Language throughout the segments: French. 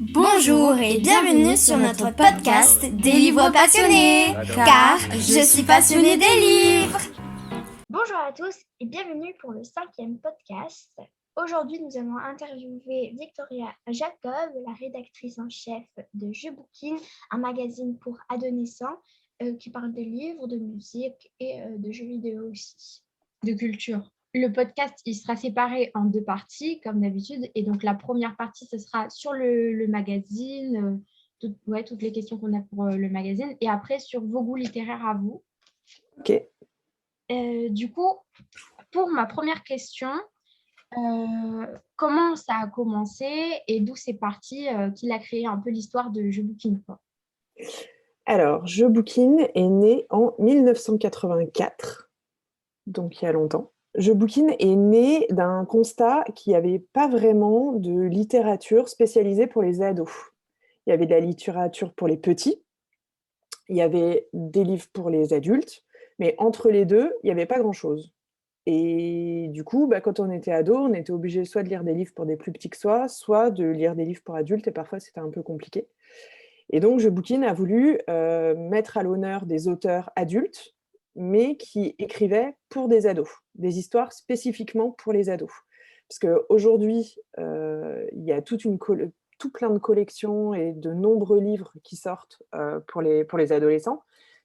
Bonjour et bienvenue sur notre podcast des livres passionnés, car je suis passionnée des livres. Bonjour à tous et bienvenue pour le 5e podcast. Aujourd'hui, nous allons interviewer Victoria Jacob, la rédactrice en chef de Je Bouquine, un magazine pour adolescents qui parle de livres, de musique et de jeux vidéo aussi, de culture. Le podcast, il sera séparé en 2 parties, comme d'habitude. Et donc, la première partie, ce sera sur le magazine, toutes les questions qu'on a pour le magazine. Et après, sur vos goûts littéraires à vous. Ok. Du coup, pour ma première question, comment ça a commencé et d'où c'est parti qu'il a créé un peu l'histoire de Je Bouquine, quoi. Alors, Je Bouquine est né en 1984, donc il y a longtemps. Je Bouquine est né d'un constat qu'il n'y avait pas vraiment de littérature spécialisée pour les ados. Il y avait de la littérature pour les petits, il y avait des livres pour les adultes, mais entre les deux, il n'y avait pas grand-chose. Et du coup, quand on était ado, on était obligé soit de lire des livres pour des plus petits que soi, soit de lire des livres pour adultes, et parfois c'était un peu compliqué. Et donc, Je Bouquine a voulu mettre à l'honneur des auteurs adultes, mais qui écrivaient pour des ados, des histoires spécifiquement pour les ados. Parce qu'aujourd'hui, il y a tout plein de collections et de nombreux livres qui sortent pour les adolescents.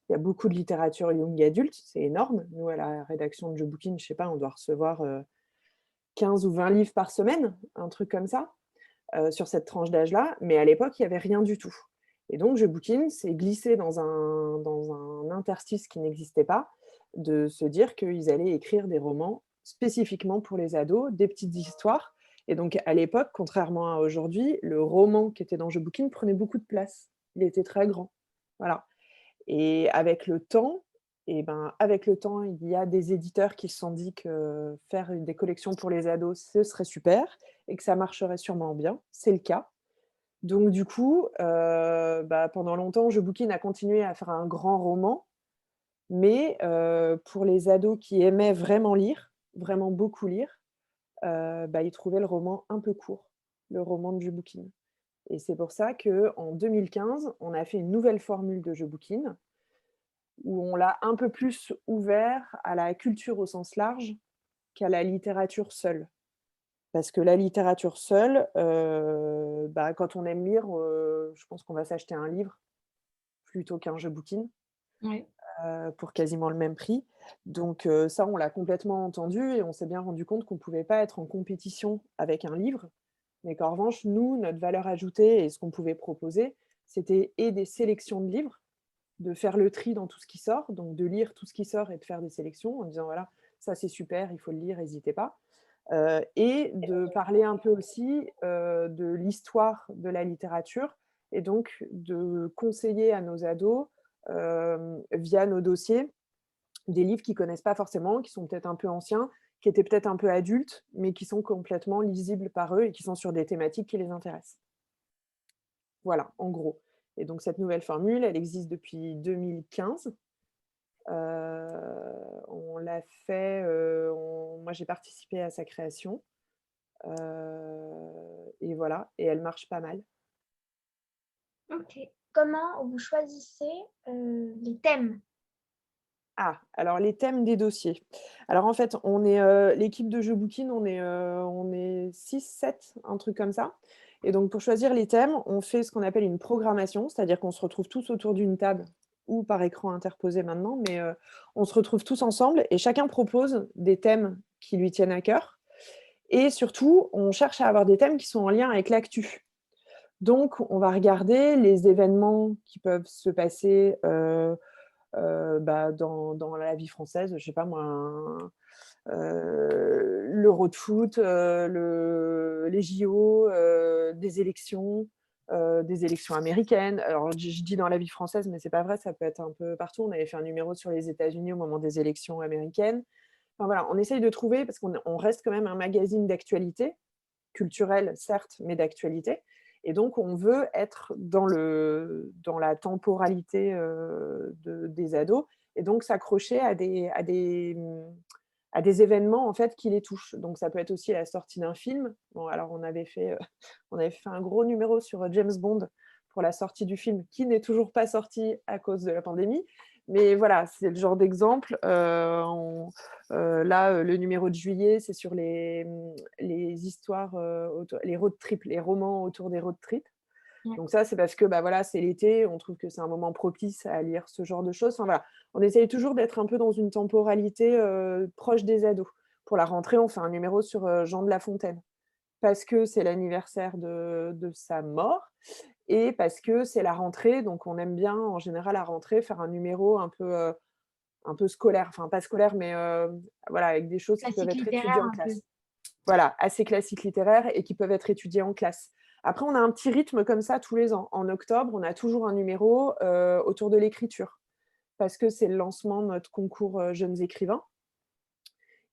Il y a beaucoup de littérature young adulte, c'est énorme. Nous, à la rédaction de Je Bouquine, je ne sais pas, on doit recevoir 15 ou 20 livres par semaine, un truc comme ça, sur cette tranche d'âge-là. Mais à l'époque, il n'y avait rien du tout. Et donc, Je Bouquine s'est glissé dans un interstice qui n'existait pas, de se dire qu'ils allaient écrire des romans spécifiquement pour les ados, des petites histoires. Et donc, à l'époque, contrairement à aujourd'hui, le roman qui était dans Je Bouquine prenait beaucoup de place. Il était très grand. Voilà. Et avec le temps, il y a des éditeurs qui se sont dit que faire des collections pour les ados, ce serait super et que ça marcherait sûrement bien. C'est le cas. Donc du coup, pendant longtemps, Je Bouquine a continué à faire un grand roman, mais pour les ados qui aimaient vraiment lire, vraiment beaucoup lire, ils trouvaient le roman un peu court, le roman de Je Bouquine. Et c'est pour ça qu'en 2015, on a fait une nouvelle formule de Je Bouquine, où on l'a un peu plus ouvert à la culture au sens large qu'à la littérature seule. Parce que la littérature seule, quand on aime lire, je pense qu'on va s'acheter un livre plutôt qu'un Je Bouquine, Ouais. pour quasiment le même prix. Donc ça, on l'a complètement entendu et on s'est bien rendu compte qu'on ne pouvait pas être en compétition avec un livre, mais qu'en revanche, nous, notre valeur ajoutée et ce qu'on pouvait proposer, c'était et des sélections de livres, de faire le tri dans tout ce qui sort, donc de lire tout ce qui sort et de faire des sélections en disant voilà, ça c'est super, il faut le lire, n'hésitez pas. Et de parler un peu aussi de l'histoire de la littérature et donc de conseiller à nos ados via nos dossiers des livres qu'ils ne connaissent pas forcément, qui sont peut-être un peu anciens, qui étaient peut-être un peu adultes, mais qui sont complètement lisibles par eux et qui sont sur des thématiques qui les intéressent. Voilà, en gros. Et donc cette nouvelle formule, elle existe depuis 2015. On l'a fait, moi j'ai participé à sa création. Et voilà, et elle marche pas mal. Ok. Comment vous choisissez les thèmes? Ah, alors les thèmes des dossiers. Alors en fait, on est l'équipe de Je Bouquine, on est 6-7, un truc comme ça. Et donc pour choisir les thèmes, on fait ce qu'on appelle une programmation, c'est-à-dire qu'on se retrouve tous autour d'une table ou par écran interposé maintenant, mais on se retrouve tous ensemble et chacun propose des thèmes qui lui tiennent à cœur. Et surtout, on cherche à avoir des thèmes qui sont en lien avec l'actu. Donc, on va regarder les événements qui peuvent se passer dans la vie française, je ne sais pas moi, l'Euro de foot, les JO, des élections américaines. Alors, je dis dans la vie française, mais ce n'est pas vrai, ça peut être un peu partout. On avait fait un numéro sur les États-Unis au moment des élections américaines. Enfin, voilà, on essaye de trouver, parce qu'on reste quand même un magazine d'actualité, culturelle certes, mais d'actualité. Et donc, on veut être dans la temporalité des ados et donc s'accrocher à des à des événements en fait qui les touchent. Donc ça peut être aussi la sortie d'un film. Bon, alors on avait fait un gros numéro sur James Bond pour la sortie du film, qui n'est toujours pas sorti à cause de la pandémie. Mais voilà, c'est le genre d'exemple. Là, le numéro de juillet, c'est sur les histoires, les road trips, les romans autour des road trips. Ouais. Donc ça, c'est parce que voilà, c'est l'été, on trouve que c'est un moment propice à lire ce genre de choses. Enfin, voilà, on essaye toujours d'être un peu dans une temporalité proche des ados. Pour la rentrée, on fait un numéro sur Jean de La Fontaine, parce que c'est l'anniversaire de sa mort et parce que c'est la rentrée. Donc on aime bien, en général, à la rentrée, faire un numéro un peu scolaire. Enfin, pas scolaire, mais voilà, avec des choses qui peuvent Classique être étudiées littéraire en un peu. classe. Voilà, assez classiques littéraires et qui peuvent être étudiés en classe. Après, on a un petit rythme comme ça tous les ans. En octobre, on a toujours un numéro autour de l'écriture, parce que c'est le lancement de notre concours Jeunes écrivains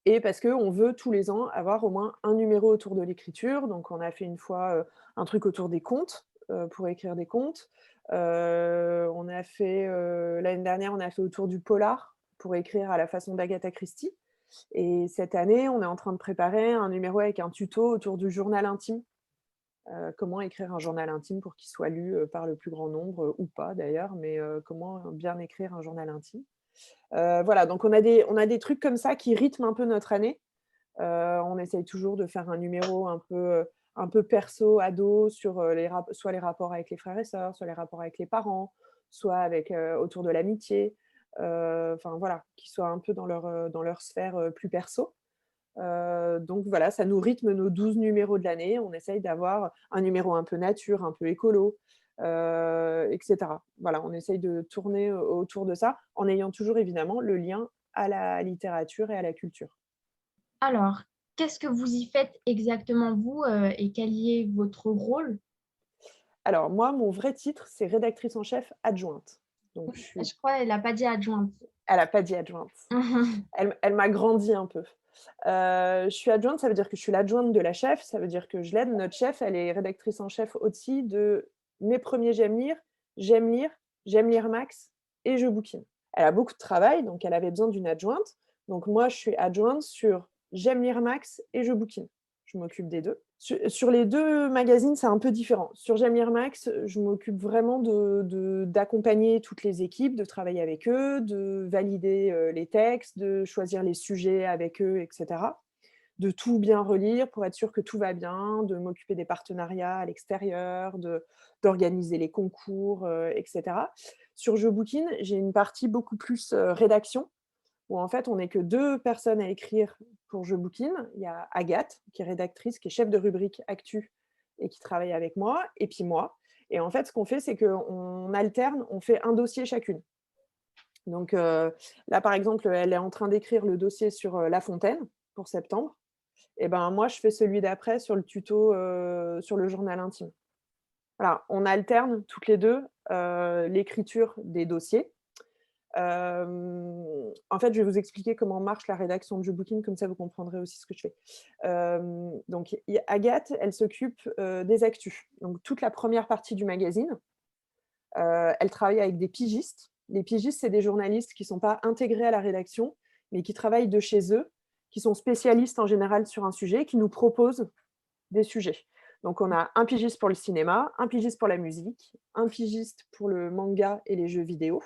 et parce qu'on veut tous les ans avoir au moins un numéro autour de l'écriture. Donc, on a fait une fois un truc autour des contes, pour écrire des contes. On a fait, l'année dernière, on a fait autour du polar, pour écrire à la façon d'Agatha Christie. Et cette année, on est en train de préparer un numéro avec un tuto autour du journal intime. Comment écrire un journal intime pour qu'il soit lu par le plus grand nombre, ou pas d'ailleurs, mais comment bien écrire un journal intime. Voilà, donc on a des trucs comme ça qui rythment un peu notre année. On essaye toujours de faire un numéro un peu perso, ado, sur soit les rapports avec les frères et sœurs, soit les rapports avec les parents, soit avec, autour de l'amitié. Enfin voilà, qui soient un peu dans leur sphère plus perso. Donc voilà, ça nous rythme nos 12 numéros de l'année. On essaye d'avoir un numéro un peu nature, un peu écolo, et cetera. Voilà, on essaye de tourner autour de ça, en ayant toujours évidemment le lien à la littérature et à la culture. Alors, qu'est-ce que vous y faites exactement vous et quel est votre rôle? Alors moi, mon vrai titre, c'est rédactrice en chef adjointe. Donc Je crois qu'elle n'a pas dit adjointe. elle a pas dit adjointe. Elle m'a grandi un peu. Je suis adjointe, ça veut dire que je suis l'adjointe de la chef, ça veut dire que je l'aide. Notre chef, elle est rédactrice en chef aussi de mes premiers J'aime lire, J'aime lire Max et Je bouquine. Elle a beaucoup de travail, donc elle avait besoin d'une adjointe. Donc moi, je suis adjointe sur J'aime lire Max et Je bouquine. Je m'occupe des deux. Sur les deux magazines, c'est un peu différent. Sur J'aime lire Max, je m'occupe vraiment d'accompagner toutes les équipes, de travailler avec eux, de valider les textes, de choisir les sujets avec eux, etc. De tout bien relire pour être sûr que tout va bien, de m'occuper des partenariats à l'extérieur, d'organiser les concours, etc. Sur Je bouquine, j'ai une partie beaucoup plus rédaction, où en fait, on n'est que 2 personnes à écrire pour Je bouquine. Il y a Agathe, qui est rédactrice, qui est chef de rubrique actu et qui travaille avec moi, et puis moi. Et en fait, ce qu'on fait, c'est qu'on alterne, on fait un dossier chacune. Donc là, par exemple, elle est en train d'écrire le dossier sur La Fontaine pour septembre. Et ben moi, je fais celui d'après sur le tuto sur le journal intime. Voilà, on alterne toutes les deux l'écriture des dossiers. En fait, je vais vous expliquer comment marche la rédaction de Je bouquine, comme ça vous comprendrez aussi ce que je fais. Donc Agathe, elle s'occupe des actus. Donc toute la première partie du magazine, elle travaille avec des pigistes. Les pigistes, c'est des journalistes qui ne sont pas intégrés à la rédaction, mais qui travaillent de chez eux, qui sont spécialistes en général sur un sujet, qui nous proposent des sujets. Donc on a un pigiste pour le cinéma, un pigiste pour la musique, un pigiste pour le manga et les jeux vidéo.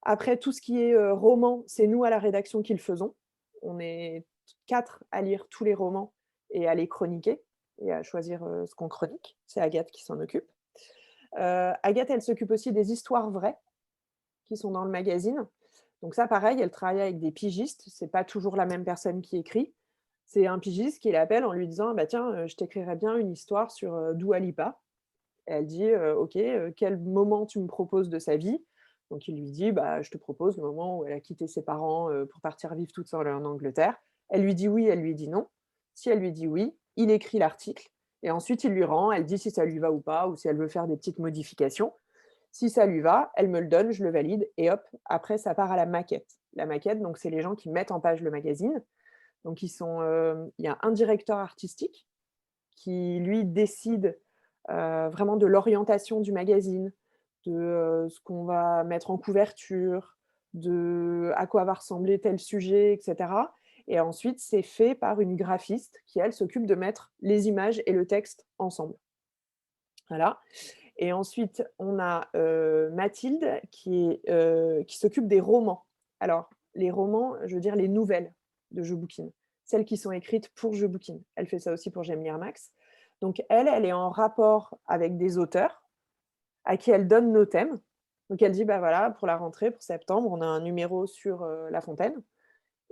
Après, tout ce qui est roman, c'est nous à la rédaction qui le faisons. On est 4 à lire tous les romans et à les chroniquer et à choisir ce qu'on chronique. C'est Agathe qui s'en occupe. Agathe, elle s'occupe aussi des histoires vraies qui sont dans le magazine. Donc ça, pareil, elle travaille avec des pigistes. C'est pas toujours la même personne qui écrit. C'est un pigiste qui l'appelle en lui disant bah, tiens, je t'écrirais bien une histoire sur Dua Lipa. Et elle dit ok, quel moment tu me proposes de sa vie? Donc il lui dit bah, je te propose le moment où elle a quitté ses parents pour partir vivre toute seule en Angleterre. Elle lui dit oui, elle lui dit non. Si elle lui dit oui, il écrit l'article et ensuite il lui rend. Elle dit si ça lui va ou pas, ou si elle veut faire des petites modifications. Si ça lui va, elle me le donne, je le valide et hop, après ça part à la maquette. La maquette, donc c'est les gens qui mettent en page le magazine. Donc il y a un directeur artistique qui, lui, décide vraiment de l'orientation du magazine, de ce qu'on va mettre en couverture, de à quoi va ressembler tel sujet, etc. Et ensuite, c'est fait par une graphiste qui, elle, s'occupe de mettre les images et le texte ensemble. Voilà. Et ensuite, on a Mathilde qui s'occupe des romans. Alors, les romans, je veux dire les nouvelles de Je Bouquine, celles qui sont écrites pour Je Bouquine. Elle fait ça aussi pour J'aime lire Max. Donc, elle est en rapport avec des auteurs à qui elle donne nos thèmes. Donc, elle dit, bah voilà, pour la rentrée, pour septembre, on a un numéro sur La Fontaine.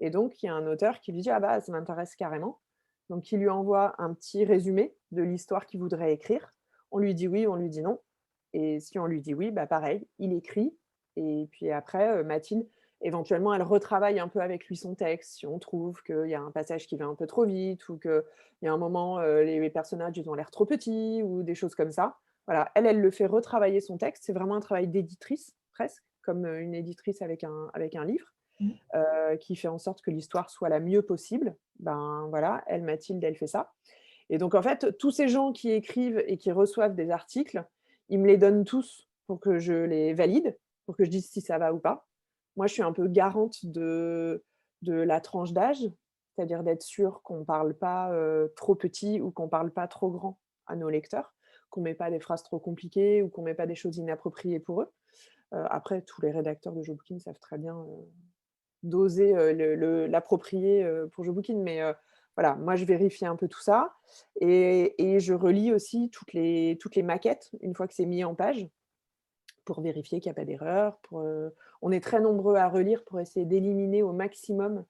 Et donc, il y a un auteur qui lui dit, ah bah, ça m'intéresse carrément. Donc, il lui envoie un petit résumé de l'histoire qu'il voudrait écrire. On lui dit oui, on lui dit non. Et si on lui dit oui, bah pareil, il écrit. Et puis après, Mathilde, éventuellement, elle retravaille un peu avec lui son texte. Si on trouve qu'il y a un passage qui va un peu trop vite ou qu'il y a un moment, les personnages ils ont l'air trop petits ou des choses comme ça. Voilà, elle le fait retravailler son texte. C'est vraiment un travail d'éditrice, presque, comme une éditrice avec un livre. Qui fait en sorte que l'histoire soit la mieux possible. Ben voilà, elle, Mathilde, elle fait ça. Et donc, en fait, tous ces gens qui écrivent et qui reçoivent des articles, ils me les donnent tous pour que je les valide, pour que je dise si ça va ou pas. Moi, je suis un peu garante de la tranche d'âge, c'est-à-dire d'être sûre qu'on ne parle pas trop petit ou qu'on ne parle pas trop grand à nos lecteurs, qu'on ne met pas des phrases trop compliquées ou qu'on ne met pas des choses inappropriées pour eux. Après, tous les rédacteurs de Je Bouquine savent très bien d'oser l'approprier pour Je Bouquine. Mais voilà, moi, je vérifie un peu tout ça. Et je relis aussi toutes les maquettes, une fois que c'est mis en page, pour vérifier qu'il n'y a pas d'erreur. On est très nombreux à relire pour essayer d'éliminer au maximum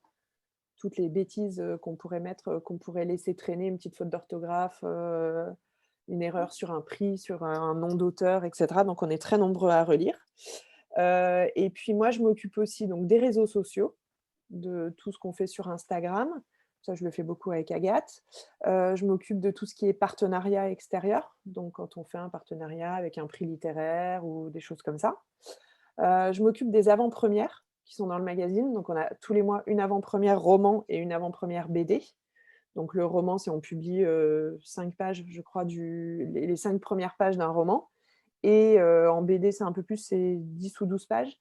toutes les bêtises qu'on pourrait mettre, qu'on pourrait laisser traîner, une petite faute d'orthographe, une erreur sur un prix, sur un nom d'auteur, etc. Donc, on est très nombreux à relire. Et puis moi, je m'occupe aussi donc, des réseaux sociaux, de tout ce qu'on fait sur Instagram. Ça, je le fais beaucoup avec Agathe. Je m'occupe de tout ce qui est partenariat extérieur. Donc, quand on fait un partenariat avec un prix littéraire ou des choses comme ça. Je m'occupe des avant-premières qui sont dans le magazine. Donc, on a tous les mois une avant-première roman et une avant-première BD. Donc, le roman, c'est on publie 5 pages, je crois, les 5 premières pages d'un roman. Et en BD, c'est un peu plus, c'est 10 ou 12 pages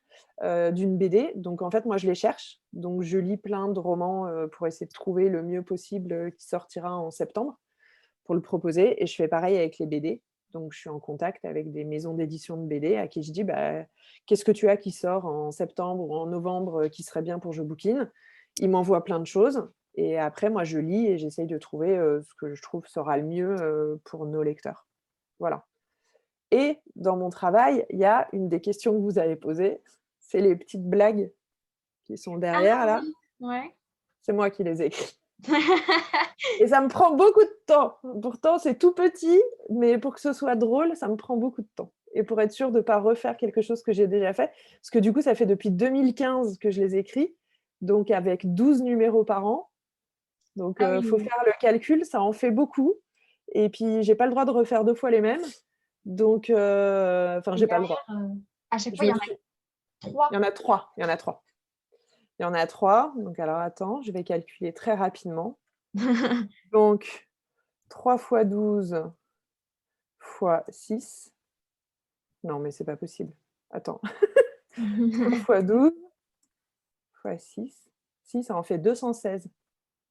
d'une BD. Donc, en fait, moi, je les cherche. Donc, je lis plein de romans pour essayer de trouver le mieux possible qui sortira en septembre pour le proposer. Et je fais pareil avec les BD. Donc, je suis en contact avec des maisons d'édition de BD à qui je dis bah, qu'est-ce que tu as qui sort en septembre ou en novembre qui serait bien pour Je Bouquine. Ils m'envoient plein de choses. Et après, moi, je lis et j'essaye de trouver ce que je trouve sera le mieux pour nos lecteurs. Voilà. Et dans mon travail, il y a une des questions que vous avez posées, c'est les petites blagues qui sont derrière, là. Ouais. C'est moi qui les écris. Et ça me prend beaucoup de temps. Pourtant, c'est tout petit, mais pour que ce soit drôle, ça me prend beaucoup de temps. Et pour être sûre de ne pas refaire quelque chose que j'ai déjà fait, parce que du coup, ça fait depuis 2015 que je les écris, donc avec 12 numéros par an. Donc, il faut faire le calcul, ça en fait beaucoup. Et puis, j'ai pas le droit de refaire 2 fois les mêmes. Donc, j'ai pas le droit. À chaque fois, il y en a 3. Il y en a 3. Il y en a 3. Il y en a 3. Donc, alors, attends, je vais calculer très rapidement. Donc, 3 fois 12 fois 6. Non, mais c'est pas possible. Attends. 3 fois 12 fois 6. 6, ça en fait 216.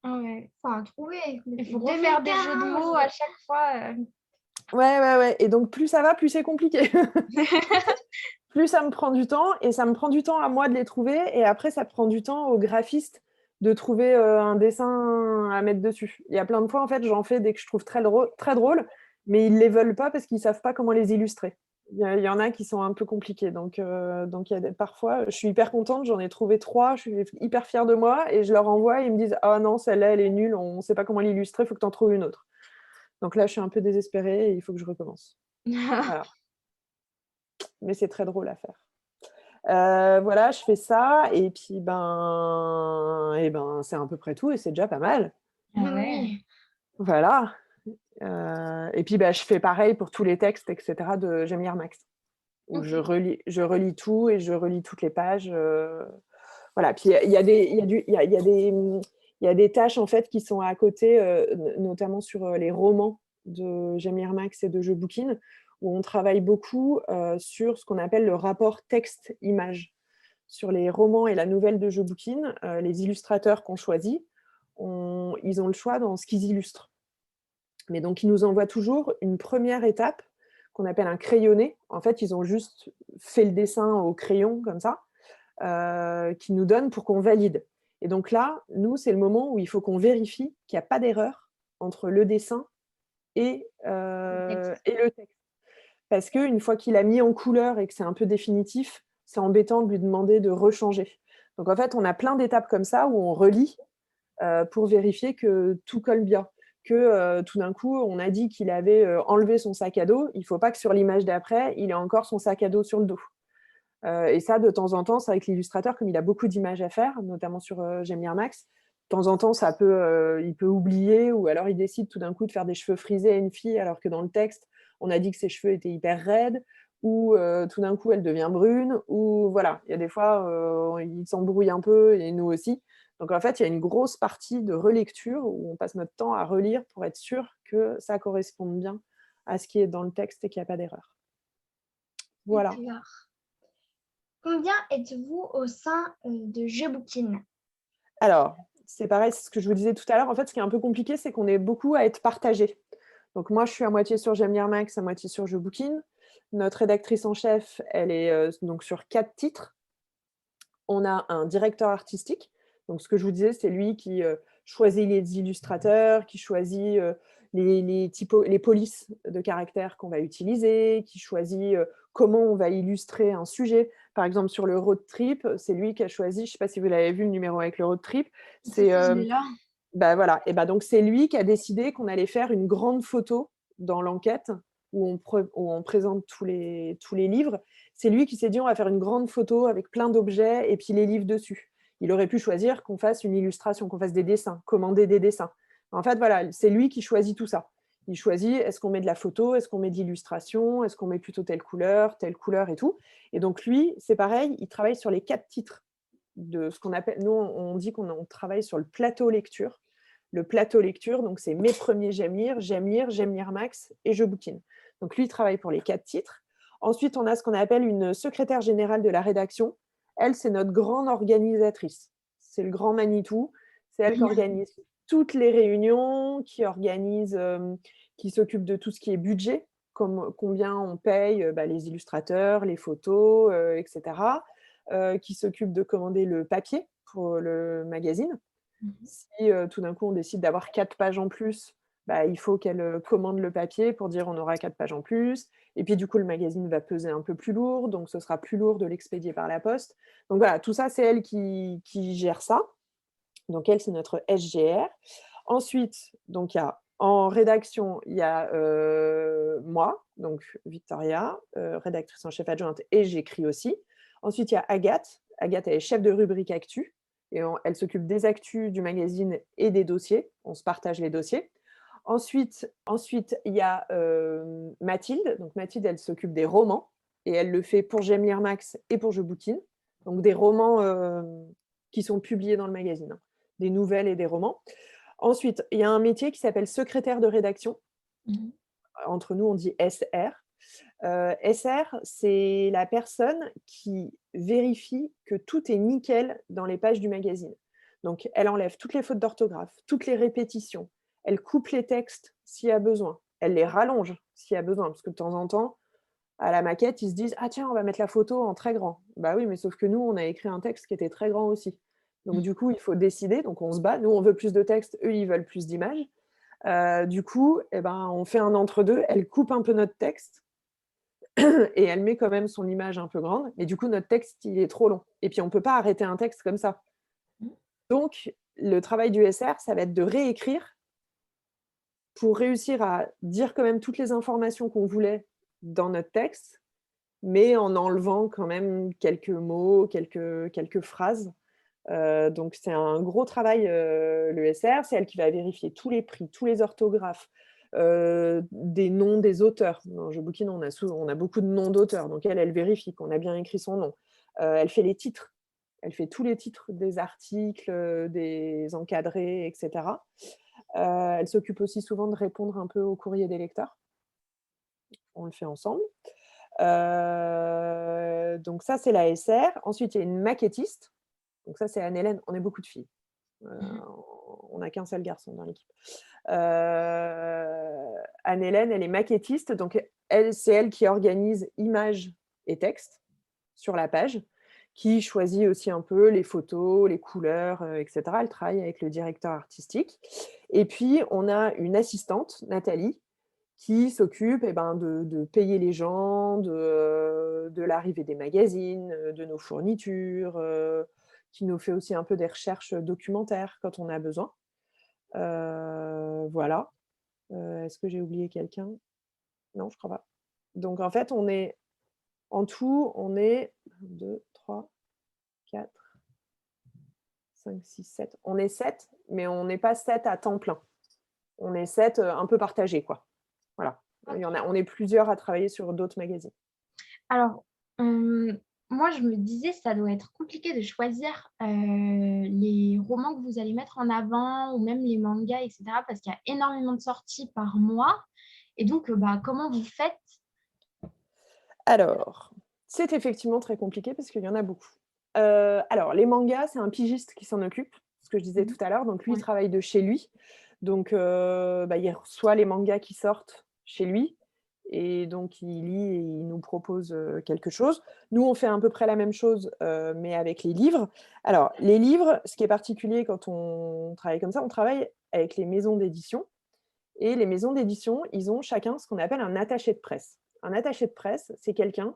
Ah ouais. Faut en trouver. Il faut refaire des jeux de mots à chaque fois. Ouais. Et donc, plus ça va, plus c'est compliqué. Plus ça me prend du temps, et ça me prend du temps à moi de les trouver, et après, ça prend du temps au graphiste de trouver un dessin à mettre dessus. Il y a plein de fois, en fait, j'en fais dès que je trouve très drôle, mais ils ne les veulent pas parce qu'ils ne savent pas comment les illustrer. Il y en a qui sont un peu compliqués. Donc parfois, je suis hyper contente, j'en ai trouvé 3, je suis hyper fière de moi, et je leur envoie, et ils me disent « Ah non, celle-là, elle est nulle, on ne sait pas comment l'illustrer, il faut que tu en trouves une autre. » Donc là, je suis un peu désespérée, et il faut que je recommence. Voilà. Mais c'est très drôle à faire. Voilà, je fais ça, et puis c'est à peu près tout, et c'est déjà pas mal. Ouais. Voilà. Et puis je fais pareil pour tous les textes, etc. de J'aime lire Max, où je relis tout et je relis toutes les pages. Voilà. Puis il y a des tâches en fait qui sont à côté, notamment sur les romans de J'aime lire Max et de Je Bouquine, où on travaille beaucoup sur ce qu'on appelle le rapport texte-image. Sur les romans et la nouvelle de Je Bouquine, les illustrateurs qu'on choisit ils ont le choix dans ce qu'ils illustrent. Mais donc, ils nous envoient toujours une première étape qu'on appelle un crayonné. En fait, ils ont juste fait le dessin au crayon, comme ça, qu'ils nous donnent pour qu'on valide. Et donc là, nous, c'est le moment où il faut qu'on vérifie qu'il n'y a pas d'erreur entre le dessin et le texte. Parce qu'une fois qu'il a mis en couleur et que c'est un peu définitif, c'est embêtant de lui demander de rechanger. Donc en fait, on a plein d'étapes comme ça où on relit pour vérifier que tout colle bien. Que tout d'un coup, on a dit qu'il avait enlevé son sac à dos, il ne faut pas que sur l'image d'après, il ait encore son sac à dos sur le dos. Et ça, de temps en temps, c'est avec l'illustrateur, comme il a beaucoup d'images à faire, notamment sur J'aime lire Max, de temps en temps, il peut oublier, ou alors il décide tout d'un coup de faire des cheveux frisés à une fille, alors que dans le texte, on a dit que ses cheveux étaient hyper raides, ou tout d'un coup, elle devient brune, ou voilà, il y a des fois, il s'embrouille un peu, et nous aussi. Donc en fait, il y a une grosse partie de relecture où on passe notre temps à relire pour être sûr que ça corresponde bien à ce qui est dans le texte et qu'il n'y a pas d'erreur. Voilà. D'accord. Combien êtes-vous au sein de Je Bouquine? Alors, c'est pareil, c'est ce que je vous disais tout à l'heure. En fait, ce qui est un peu compliqué, c'est qu'on est beaucoup à être partagés. Donc moi, je suis à moitié sur J'aime lire Max, à moitié sur Je Bouquine. Notre rédactrice en chef, elle est donc sur 4 titres. On a un directeur artistique. Donc, ce que je vous disais, c'est lui qui choisit les illustrateurs, qui choisit les polices de caractère qu'on va utiliser, qui choisit comment on va illustrer un sujet. Par exemple, sur le road trip, c'est lui qui a choisi, je ne sais pas si vous l'avez vu, le numéro avec le road trip. C'est celui-là. bah voilà, et bah donc c'est lui qui a décidé qu'on allait faire une grande photo dans l'enquête où on présente tous les livres. C'est lui qui s'est dit on va faire une grande photo avec plein d'objets et puis les livres dessus. Il aurait pu choisir qu'on fasse une illustration, qu'on fasse des dessins, commander des dessins. En fait, voilà, c'est lui qui choisit tout ça. Il choisit est-ce qu'on met de la photo, est-ce qu'on met de l'illustration, est-ce qu'on met plutôt telle couleur et tout. Et donc lui, c'est pareil, il travaille sur les 4 titres de ce qu'on appelle, nous on dit qu'on travaille sur le plateau lecture. Le plateau lecture, donc c'est mes premiers J'aime lire Max et Je Bouquine. Donc lui, il travaille pour les 4 titres. Ensuite, on a ce qu'on appelle une secrétaire générale de la rédaction. Elle, c'est notre grande organisatrice. C'est le grand Manitou. C'est elle qui organise toutes les réunions, qui s'occupe de tout ce qui est budget, comme combien on paye les illustrateurs, les photos, etc. Qui s'occupe de commander le papier pour le magazine. Si tout d'un coup on décide d'avoir 4 pages en plus, il faut qu'elle commande le papier pour dire on aura 4 pages en plus. Et puis du coup, le magazine va peser un peu plus lourd, donc ce sera plus lourd de l'expédier par la poste. Donc voilà, tout ça, c'est elle qui gère ça. Donc elle, c'est notre SGR. Ensuite, donc en rédaction, il y a moi, donc Victoria, rédactrice en chef adjointe, et j'écris aussi. Ensuite, il y a Agathe. Agathe, elle est chef de rubrique actu. Et elle s'occupe des actus du magazine et des dossiers. On se partage les dossiers. Ensuite il y a Mathilde. Donc Mathilde, elle s'occupe des romans. Et elle le fait pour J'aime lire Max et pour Je Bouquine. Donc des romans qui sont publiés dans le magazine. Des nouvelles et des romans. Ensuite, il y a un métier qui s'appelle secrétaire de rédaction. Entre nous, on dit SR. SR, c'est la personne qui vérifie que tout est nickel dans les pages du magazine. Donc, elle enlève toutes les fautes d'orthographe, toutes les répétitions. Elle coupe les textes s'il y a besoin. Elle les rallonge s'il y a besoin. Parce que de temps en temps, à la maquette, ils se disent « Ah tiens, on va mettre la photo en très grand. » Bah oui, mais sauf que nous, on a écrit un texte qui était très grand aussi. Donc du coup, il faut décider. Donc on se bat. Nous, on veut plus de texte. Eux, ils veulent plus d'images. Du coup, on fait un entre-deux. Elle coupe un peu notre texte et elle met quand même son image un peu grande. Et du coup, notre texte, il est trop long. Et puis, on ne peut pas arrêter un texte comme ça. Donc, le travail du SR, ça va être de réécrire pour réussir à dire quand même toutes les informations qu'on voulait dans notre texte, mais en enlevant quand même quelques mots, quelques phrases. Donc, c'est un gros travail, le SR. C'est elle qui va vérifier tous les prix, tous les orthographes, des noms des auteurs. Dans Je Bouquine, on a beaucoup de noms d'auteurs. Donc, elle vérifie qu'on a bien écrit son nom. Elle fait les titres. Elle fait tous les titres des articles, des encadrés, etc. Elle s'occupe aussi souvent de répondre un peu au courrier des lecteurs. On le fait ensemble. Donc ça, c'est la SR. Ensuite, il y a une maquettiste. Donc ça, c'est Anne-Hélène. On est beaucoup de filles. On n'a qu'un seul garçon dans l'équipe. Anne-Hélène, elle est maquettiste, donc c'est elle qui organise images et textes sur la page, qui choisit aussi un peu les photos, les couleurs, etc. Elle travaille avec le directeur artistique. Et puis, on a une assistante, Nathalie, qui s'occupe de payer les gens, de l'arrivée des magazines, de nos fournitures, qui nous fait aussi un peu des recherches documentaires quand on a besoin. Voilà. Est-ce que j'ai oublié quelqu'un? Non, je crois pas. Donc en fait, en tout, on est 2, 3, 4, 5, 6, 7. On est 7, mais on n'est pas 7 à temps plein. On est 7 un peu partagés, quoi. Voilà. On est plusieurs à travailler sur d'autres magazines. Alors, moi, je me disais, ça doit être compliqué de choisir les romans que vous allez mettre en avant ou même les mangas, etc. Parce qu'il y a énormément de sorties par mois. Et donc, comment vous faites? Alors, c'est effectivement très compliqué parce qu'il y en a beaucoup. Alors, les mangas, c'est un pigiste qui s'en occupe, ce que je disais tout à l'heure. Donc lui, il Ouais. travaille de chez lui. Donc, il reçoit les mangas qui sortent chez lui et donc il lit et il nous propose, quelque chose. Nous, on fait à peu près la même chose, mais avec les livres. Alors, les livres, ce qui est particulier quand on travaille comme ça, on travaille avec les maisons d'édition et les maisons d'édition, ils ont chacun ce qu'on appelle un attaché de presse. Un attaché de presse, c'est quelqu'un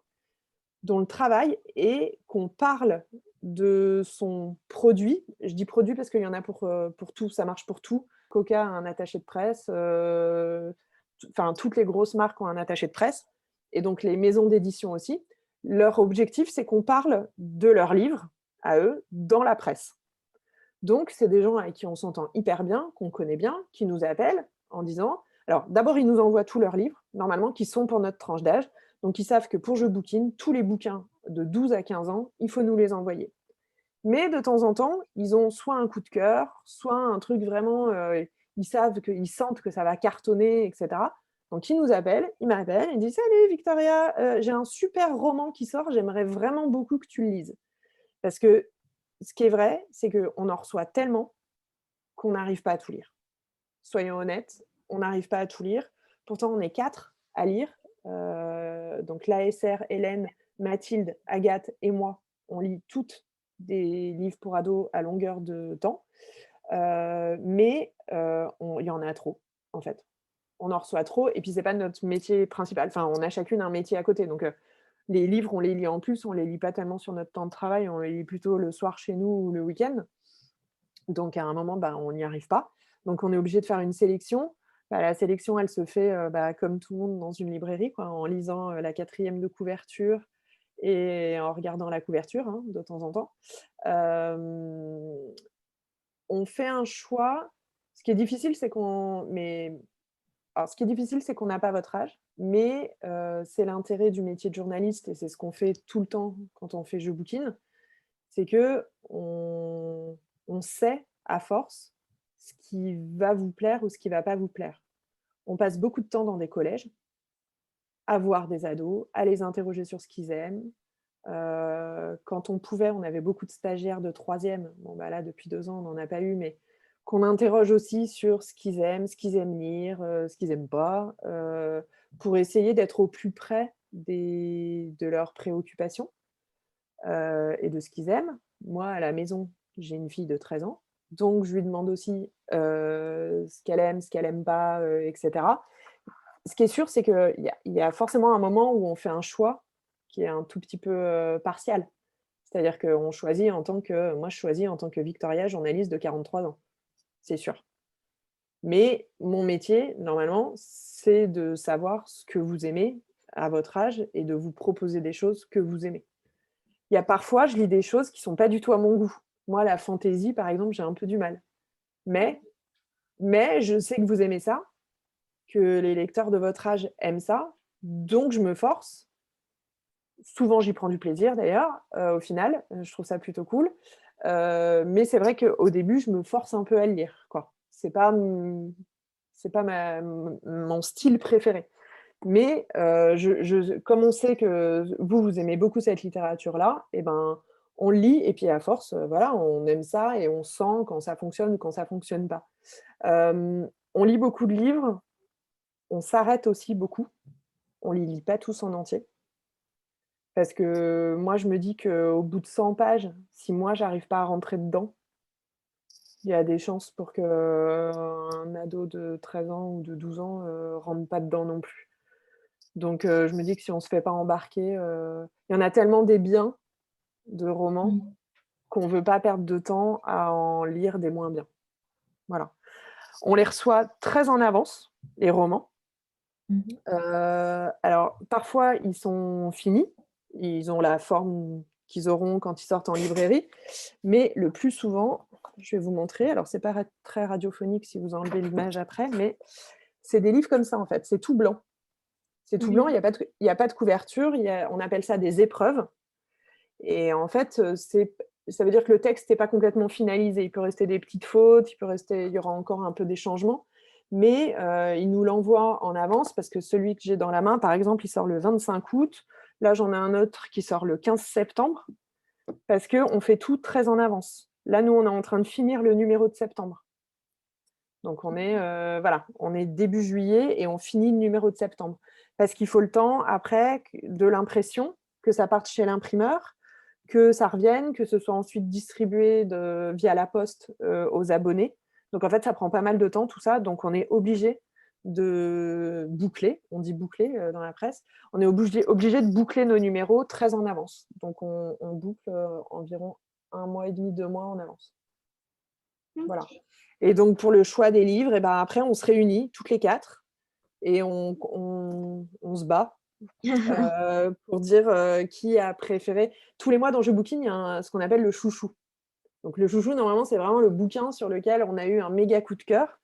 dont le travail est qu'on parle de son produit. Je dis produit parce qu'il y en a pour tout, ça marche pour tout. Coca a un attaché de presse, toutes les grosses marques ont un attaché de presse, et donc les maisons d'édition aussi. Leur objectif, c'est qu'on parle de leurs livres, à eux, dans la presse. Donc, c'est des gens avec qui on s'entend hyper bien, qu'on connaît bien, qui nous appellent en disant... Alors, d'abord, ils nous envoient tous leurs livres, normalement, qui sont pour notre tranche d'âge. Donc, ils savent que pour Je Bouquine, tous les bouquins de 12 à 15 ans, il faut nous les envoyer. Mais de temps en temps, ils ont soit un coup de cœur, soit un truc vraiment... ils sentent que ça va cartonner, etc. Donc, ils nous appellent, ils m'appellent, ils disent « Salut Victoria, j'ai un super roman qui sort, j'aimerais vraiment beaucoup que tu le lises. » Parce que ce qui est vrai, c'est qu'on en reçoit tellement qu'on n'arrive pas à tout lire. Soyons honnêtes, on n'arrive pas à tout lire. Pourtant, on est 4 à lire. Donc l'ASR, Hélène, Mathilde, Agathe et moi, on lit toutes des livres pour ados à longueur de temps. Mais il y en a trop, en fait. On en reçoit trop, et puis c'est pas notre métier principal. Enfin, on a chacune un métier à côté. Donc les livres, on les lit en plus, on les lit pas tellement sur notre temps de travail, on les lit plutôt le soir chez nous ou le week-end. Donc à un moment, on n'y arrive pas. Donc on est obligé de faire une sélection. La sélection, elle se fait comme tout le monde dans une librairie, quoi, en lisant la 4e de couverture et en regardant la couverture, hein, de temps en temps. On fait un choix. Ce qui est difficile, c'est qu'on n'a pas votre âge, mais c'est l'intérêt du métier de journaliste, et c'est ce qu'on fait tout le temps quand on fait Je Bouquine, c'est qu'on sait à force ce qui va vous plaire ou ce qui ne va pas vous plaire. On passe beaucoup de temps dans des collèges à voir des ados, à les interroger sur ce qu'ils aiment. Quand on pouvait, on avait beaucoup de stagiaires de 3e. Bon, là, depuis 2 ans, on n'en a pas eu, mais qu'on interroge aussi sur ce qu'ils aiment lire, ce qu'ils n'aiment pas, pour essayer d'être au plus près de leurs préoccupations et de ce qu'ils aiment. Moi, à la maison, j'ai une fille de 13 ans, donc je lui demande aussi ce qu'elle aime pas, etc. Ce qui est sûr, c'est qu'il y a forcément un moment où on fait un choix qui est un tout petit peu partial. C'est-à-dire qu'on choisit moi, je choisis en tant que Victoria, journaliste de 43 ans. C'est sûr. Mais mon métier, normalement, c'est de savoir ce que vous aimez à votre âge et de vous proposer des choses que vous aimez. Il y a parfois, je lis des choses qui ne sont pas du tout à mon goût. Moi, la fantaisie, par exemple, j'ai un peu du mal. Mais je sais que vous aimez ça, que les lecteurs de votre âge aiment ça, donc je me force. Souvent, j'y prends du plaisir, d'ailleurs, au final. Je trouve ça plutôt cool. Mais c'est vrai qu'au début, je me force un peu à le lire, quoi. C'est pas mon style préféré. Mais comme on sait que vous aimez beaucoup cette littérature-là, on lit et puis à force, voilà, on aime ça et on sent quand ça fonctionne ou quand ça fonctionne pas. On lit beaucoup de livres, on s'arrête aussi beaucoup, on les lit pas tous en entier. Parce que moi, je me dis qu'au bout de 100 pages, si moi, j'arrive pas à rentrer dedans, il y a des chances pour qu'un ado de 13 ans ou de 12 ans, rentre pas dedans non plus. Donc je me dis que si on se fait pas embarquer, il y en a tellement des biens de romans Mm. qu'on veut pas perdre de temps à en lire des moins bien. Voilà. On les reçoit très en avance, les romans. Mhm. Alors parfois, ils sont finis, ils ont la forme qu'ils auront quand ils sortent en librairie, mais le plus souvent, je vais vous montrer, alors c'est pas très radiophonique si vous enlevez l'image après, mais c'est des livres comme ça en fait, c'est tout blanc. C'est tout blanc, il Oui. y a pas de couverture, on appelle ça des épreuves et en fait, ça veut dire que le texte n'est pas complètement finalisé. Il peut rester des petites fautes, il y aura encore un peu des changements, mais il nous l'envoie en avance parce que celui que j'ai dans la main, par exemple, il sort le 25 août. Là, j'en ai un autre qui sort le 15 septembre parce qu'on fait tout très en avance. Là, nous, on est en train de finir le numéro de septembre. Donc, on est début juillet et on finit le numéro de septembre. Parce qu'il faut le temps, après, de l'impression, que ça parte chez l'imprimeur, que ça revienne, que ce soit ensuite distribué via la poste aux abonnés. Donc, en fait, ça prend pas mal de temps, tout ça. Donc, on est obligé de boucler, on dit boucler dans la presse, on est obligé de boucler nos numéros très en avance. Donc, on boucle environ 1 mois et demi, 2 mois en avance. Voilà. Ok. Et donc, pour le choix des livres, et ben après, on se réunit toutes les 4 et on se bat pour dire qui a préféré. Tous les mois dans Je Bouquine, il y a ce qu'on appelle le chouchou. Donc, le chouchou, normalement, c'est vraiment le bouquin sur lequel on a eu un méga coup de cœur.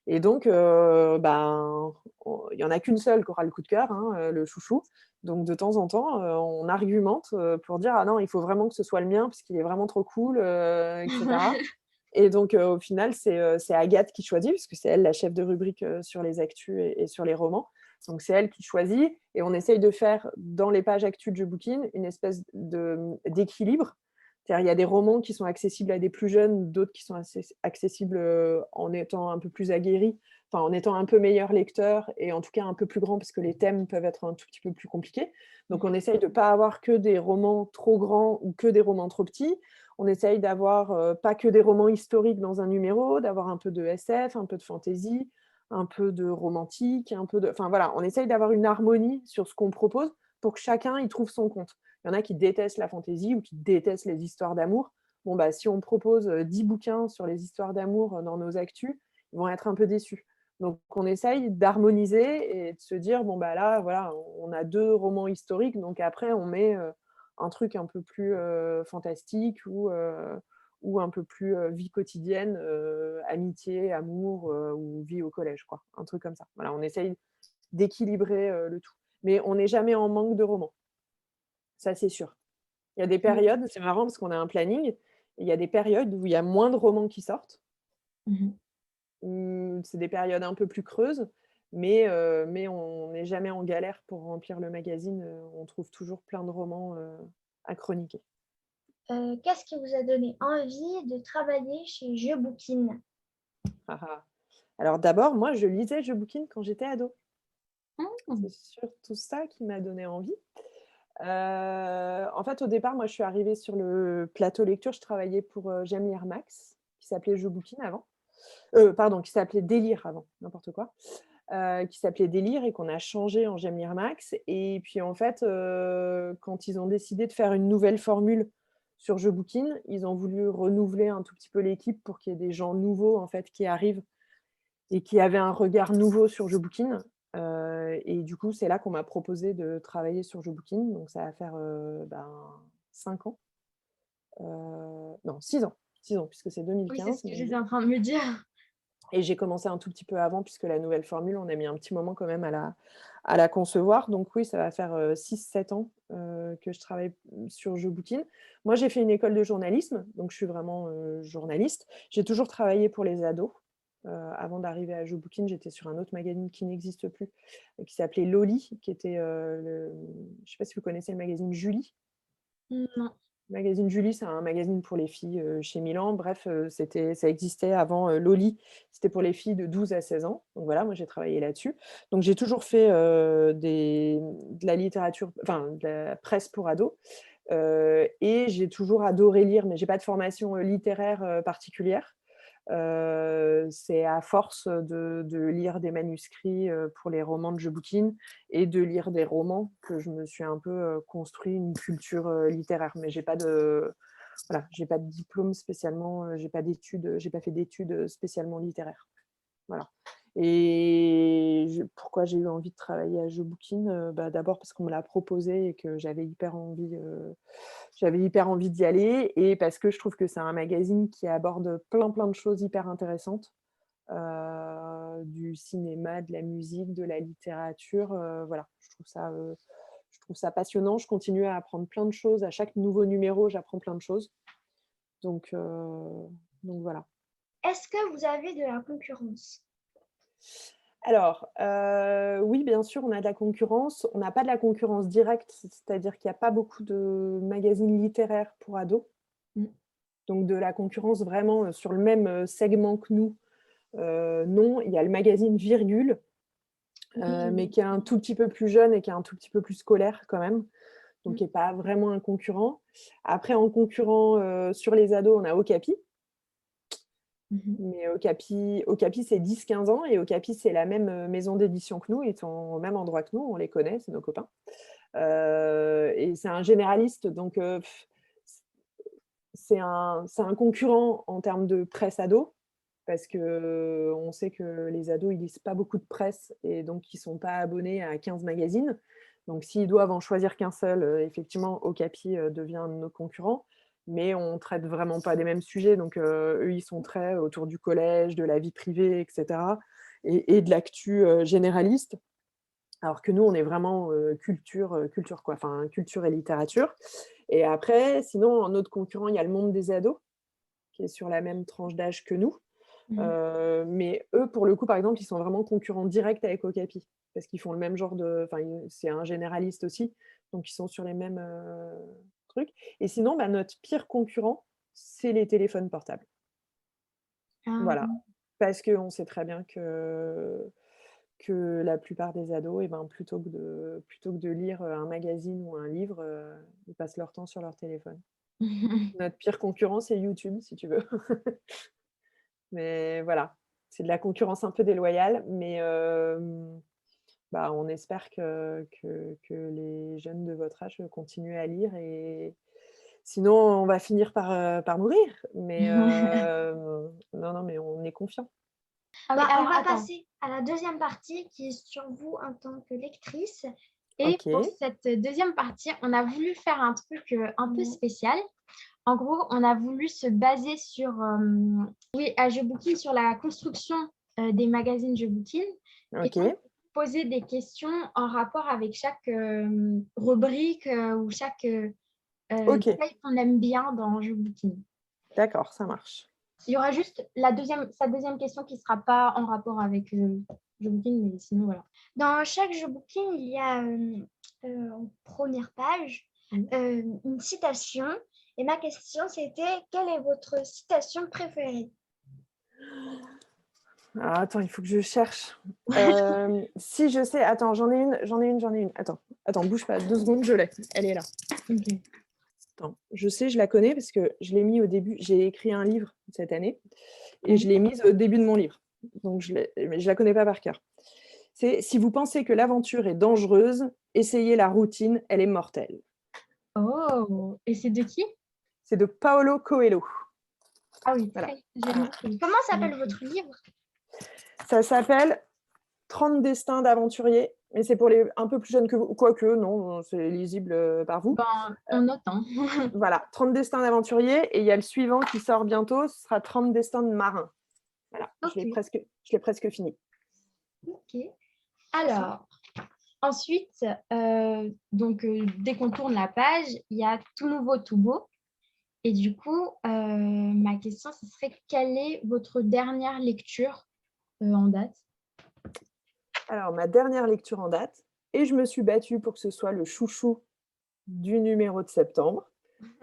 Et donc, il n'y en a qu'une seule qui aura le coup de cœur, hein, le chouchou. Donc, de temps en temps, on argumente pour dire: «Ah non, il faut vraiment que ce soit le mien parce qu'il est vraiment trop cool, etc.» Et donc, au final, c'est Agathe qui choisit, puisque c'est elle la chef de rubrique sur les actus et sur les romans. Donc, c'est elle qui choisit et on essaye de faire, dans les pages actus de Je Bouquine, une espèce d'équilibre. C'est-à-dire, il y a des romans qui sont accessibles à des plus jeunes, d'autres qui sont accessibles en étant un peu plus aguerris, enfin, en étant un peu meilleur lecteur et en tout cas un peu plus grand, parce que les thèmes peuvent être un tout petit peu plus compliqués. Donc, on essaye de ne pas avoir que des romans trop grands ou que des romans trop petits. On essaye d'avoir pas que des romans historiques dans un numéro, d'avoir un peu de SF, un peu de fantasy, un peu de romantique, enfin voilà, on essaye d'avoir une harmonie sur ce qu'on propose pour que chacun y trouve son compte. Il y en a qui détestent la fantasy ou qui détestent les histoires d'amour. Bon, bah, si on propose 10 bouquins sur les histoires d'amour dans nos actus, ils vont être un peu déçus. Donc, on essaye d'harmoniser et de se dire, bon, bah là, voilà, on a 2 romans historiques, donc après, on met un truc un peu plus fantastique ou un peu plus vie quotidienne, amitié, amour ou vie au collège, quoi. Un truc comme ça. Voilà, on essaye d'équilibrer le tout. Mais on n'est jamais en manque de romans. Ça, c'est sûr. Il y a des périodes, c'est marrant parce qu'on a un planning, il y a des périodes où il y a moins de romans qui sortent. Mhm. C'est des périodes un peu plus creuses, mais on n'est jamais en galère pour remplir le magazine. On trouve toujours plein de romans à chroniquer. Qu'est-ce qui vous a donné envie de travailler chez Je Bouquine? Ah ah. Alors d'abord, moi, je lisais Je Bouquine quand j'étais ado. Mhm. C'est surtout ça qui m'a donné envie. En fait, au départ, moi, je suis arrivée sur le plateau lecture. Je travaillais pour J'aime lire Max, qui s'appelait Je Bouquine avant. Pardon, qui s'appelait Délire avant, n'importe quoi. Qui s'appelait Délire et qu'on a changé en J'aime lire Max. Et puis, en fait, quand ils ont décidé de faire une nouvelle formule sur Je Bouquine, ils ont voulu renouveler un tout petit peu l'équipe pour qu'il y ait des gens nouveaux, en fait, qui arrivent et qui avaient un regard nouveau sur Je Bouquine. Et du coup, c'est là qu'on m'a proposé de travailler sur Je Bouquine. Donc, ça va faire 5 ans. Non, 6 ans. 6 ans, puisque c'est Oui, c'est ce 2015. que j'étais en train de me dire. Et j'ai commencé un tout petit peu avant, puisque la nouvelle formule, on a mis un petit moment quand même à la concevoir. Donc oui, ça va faire 6-7 ans que je travaille sur Je Bouquine. Moi, j'ai fait une école de journalisme, donc je suis vraiment journaliste. J'ai toujours travaillé pour les ados. Avant d'arriver à Je Bouquine, j'étais sur un autre magazine qui n'existe plus, qui s'appelait Loli, qui était je ne sais pas si vous connaissez le magazine Julie. Non. Magazine Julie, c'est un magazine pour les filles chez Milan. Bref, ça existait avant Loli. C'était pour les filles de 12 à 16 ans. Donc voilà, moi j'ai travaillé là-dessus. Donc j'ai toujours fait de la littérature, enfin de la presse pour ados. Et j'ai toujours adoré lire, mais j'ai pas de formation littéraire particulière. C'est à force de lire des manuscrits pour les romans de Je bouquine et de lire des romans que je me suis un peu construit une culture littéraire. Mais j'ai pas de diplôme spécialement, j'ai pas fait d'études spécialement littéraires. Voilà. Et pourquoi j'ai eu envie de travailler à Je bouquine, d'abord parce qu'on me l'a proposé et que j'avais hyper envie d'y aller, et parce que je trouve que c'est un magazine qui aborde plein de choses hyper intéressantes, du cinéma, de la musique, de la littérature. Voilà, je trouve ça passionnant. Je continue à apprendre plein de choses. À chaque nouveau numéro, j'apprends plein de choses. Donc voilà. Est-ce que vous avez de la concurrence? Alors, oui, bien sûr, on a de la concurrence. On n'a pas de la concurrence directe, c'est-à-dire qu'il n'y a pas beaucoup de magazines littéraires pour ados. Donc de la concurrence vraiment sur le même segment que nous, non. Il y a le magazine Virgule, mais qui est un tout petit peu plus jeune et qui est un tout petit peu plus scolaire quand même, donc qui n'est pas vraiment un concurrent. Après, en concurrent sur les ados, on a Okapi. Mais Okapi c'est 10-15 ans, et Okapi, c'est la même maison d'édition que nous, ils sont au même endroit que nous, on les connaît, c'est nos copains. Et c'est un généraliste, donc c'est un concurrent en termes de presse ado, parce qu'on sait que les ados, ils lisent pas beaucoup de presse, et donc ils ne sont pas abonnés à 15 magazines. Donc s'ils doivent en choisir qu'un seul, effectivement, Okapi devient un de nos concurrents. Mais on ne traite vraiment pas des mêmes sujets. Donc eux, ils sont très autour du collège, de la vie privée, etc. Et de l'actu généraliste. Alors que nous, on est vraiment culture quoi, enfin culture et littérature. Et après, sinon, un autre concurrent, il y a le Monde des ados, qui est sur la même tranche d'âge que nous. Mais eux, pour le coup, par exemple, ils sont vraiment concurrents directs avec Okapi, parce qu'ils font le même genre de... Enfin, c'est un généraliste aussi, donc ils sont sur les mêmes trucs. Et sinon, notre pire concurrent, c'est les téléphones portables. Voilà. Parce qu'on sait très bien que la plupart des ados, plutôt que de lire un magazine ou un livre, ils passent leur temps sur leur téléphone. Notre pire concurrent, c'est YouTube, si tu veux. Mais voilà, c'est de la concurrence un peu déloyale, mais on espère que les jeunes de votre âge continuent à lire, et sinon on va finir par mourir. Mais non, mais on est confiant. On va passer à la deuxième partie qui est sur vous en tant que lectrice. Et pour cette deuxième partie, on a voulu faire un truc un peu spécial. En gros, on a voulu se baser sur, à Je bouquine, sur la construction des magazines Je bouquine. Et poser des questions en rapport avec chaque rubrique ou chaque détail qu'on aime bien dans Je bouquine. D'accord, ça marche. Il y aura juste sa deuxième question qui ne sera pas en rapport avec Je bouquine, mais sinon voilà. Dans chaque Je bouquine, il y a en première page une citation. Et ma question, c'était: quelle est votre citation préférée? Ah, attends, il faut que je cherche. Si je sais, attends, j'en ai une. Attends, bouge pas, 2 secondes, je l'ai. Elle est là. Attends, je sais, je la connais parce que je l'ai mis au début. J'ai écrit un livre cette année et je l'ai mise au début de mon livre. Donc, mais je la connais pas par cœur. C'est: si vous pensez que l'aventure est dangereuse, essayez la routine, elle est mortelle. Oh, et c'est de qui? C'est de Paolo Coelho. Ah oui, voilà. Comment s'appelle votre livre? Ça s'appelle 30 destins d'aventuriers, mais c'est pour les un peu plus jeunes que vous. Quoique, non, c'est lisible par vous. On note. Hein. Voilà, 30 destins d'aventuriers, et il y a le suivant qui sort bientôt, ce sera 30 destins de marins. Voilà, je l'ai presque fini. Ok. Alors, ensuite, dès qu'on tourne la page, il y a Tout nouveau, tout beau. Et du coup, ma question, ce serait: quelle est votre dernière lecture en date? Alors, ma dernière lecture en date, et je me suis battue pour que ce soit le chouchou du numéro de septembre,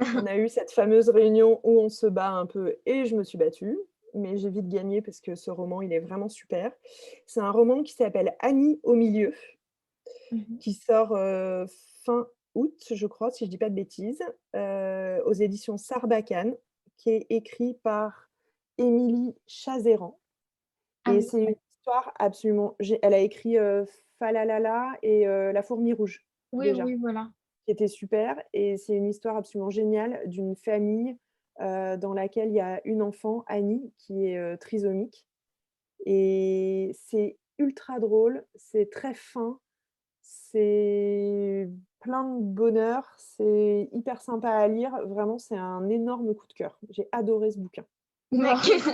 On a eu cette fameuse réunion où on se bat un peu et je me suis battue, mais j'ai vite gagné parce que ce roman, il est vraiment super. C'est un roman qui s'appelle Annie au milieu, qui sort fin août, je crois, si je dis pas de bêtises, aux éditions Sarbacane, qui est écrit par Émilie Chazeran. Ah Et oui. c'est une histoire absolument. Elle a écrit Falalala et La fourmi rouge, Oui, déjà, oui, voilà. qui était super. Et c'est une histoire absolument géniale d'une famille dans laquelle il y a une enfant, Annie, qui est trisomique. Et c'est ultra drôle, c'est très fin, c'est plein de bonheur, c'est hyper sympa à lire. Vraiment, c'est un énorme coup de cœur. J'ai adoré ce bouquin. Ma question,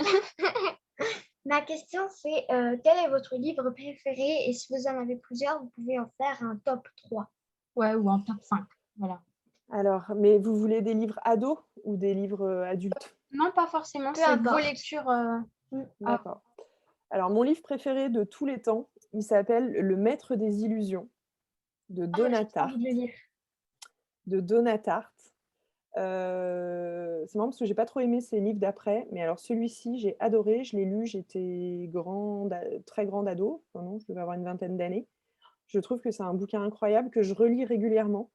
ma question, c'est quel est votre livre préféré? Et si vous en avez plusieurs, vous pouvez en faire un top 3. Ouais, ou en top 5. Voilà. Alors, mais vous voulez des livres ados ou des livres adultes? Non, pas forcément. Peu C'est vos importe. lectures. D'accord. Alors, mon livre préféré de tous les temps, il s'appelle Le Maître des Illusions de Donna J'ai envie Tartt. de le lire. De Donna Tartt. C'est marrant parce que j'ai pas trop aimé ses livres d'après, mais alors celui-ci, j'ai adoré. Je l'ai lu, j'étais très grande ado. Enfin non, je devais avoir une vingtaine d'années. Je trouve que c'est un bouquin incroyable que je relis régulièrement,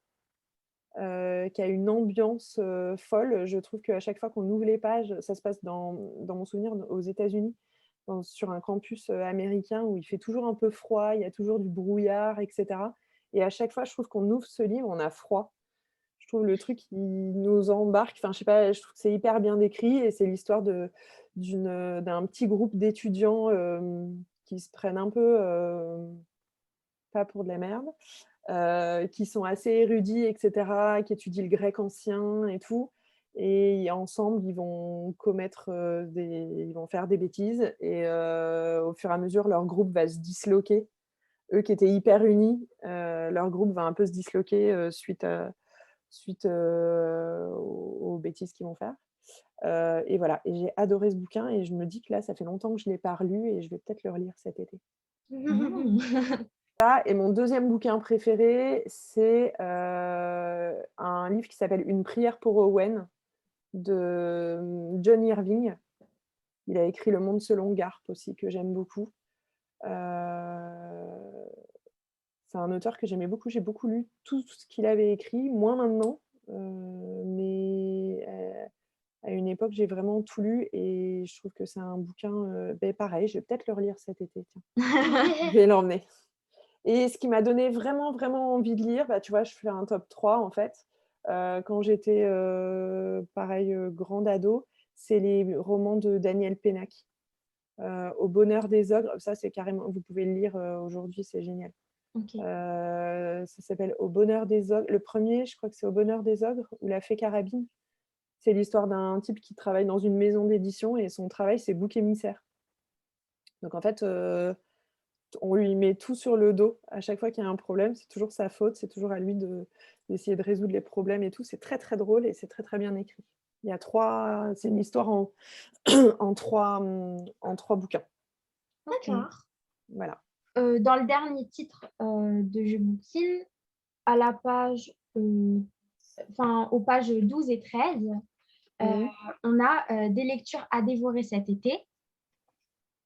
qui a une ambiance folle. Je trouve qu'à chaque fois qu'on ouvre les pages, ça se passe dans mon souvenir aux États-Unis, sur un campus américain où il fait toujours un peu froid, il y a toujours du brouillard, etc. Et à chaque fois, je trouve qu'on ouvre ce livre, on a froid. Je trouve le truc, il nous embarque. Enfin, je sais pas, je trouve que c'est hyper bien décrit et c'est l'histoire d'un petit groupe d'étudiants qui se prennent un peu, pas pour de la merde, qui sont assez érudits, etc., qui étudient le grec ancien et tout. Et ensemble, ils vont ils vont faire des bêtises. Et au fur et à mesure, leur groupe va se disloquer. Eux qui étaient hyper unis, leur groupe va un peu se disloquer suite aux bêtises qu'ils vont faire. Et voilà, et j'ai adoré ce bouquin et je me dis que là, ça fait longtemps que je ne l'ai pas relu et je vais peut-être le relire cet été. Et mon deuxième bouquin préféré, c'est un livre qui s'appelle Une prière pour Owen de John Irving. Il a écrit Le Monde selon Garp aussi, que j'aime beaucoup. C'est un auteur que j'aimais beaucoup. J'ai beaucoup lu tout ce qu'il avait écrit, moins maintenant, mais à une époque, j'ai vraiment tout lu et je trouve que c'est un bouquin pareil. Je vais peut-être le relire cet été. Tiens. Je vais l'emmener. Et ce qui m'a donné vraiment, vraiment envie de lire, tu vois, je fais un top 3 en fait. Quand j'étais, pareil, grande ado, c'est les romans de Daniel Pénac. Au bonheur des ogres, ça c'est carrément, vous pouvez le lire aujourd'hui, c'est génial. Ok. Ça s'appelle Au bonheur des ogres. Le premier, je crois que c'est Au bonheur des ogres ou La fée carabine. C'est l'histoire d'un type qui travaille dans une maison d'édition et son travail, c'est bouc émissaire. Donc en fait, on lui met tout sur le dos. À chaque fois qu'il y a un problème, c'est toujours sa faute, c'est toujours à lui d'essayer de résoudre les problèmes et tout. C'est très très drôle et c'est très très bien écrit. C'est une histoire en trois bouquins. D'accord. Voilà. Dans le dernier titre de Je bouquine, à la page, aux pages 12 et 13, on a des lectures à dévorer cet été.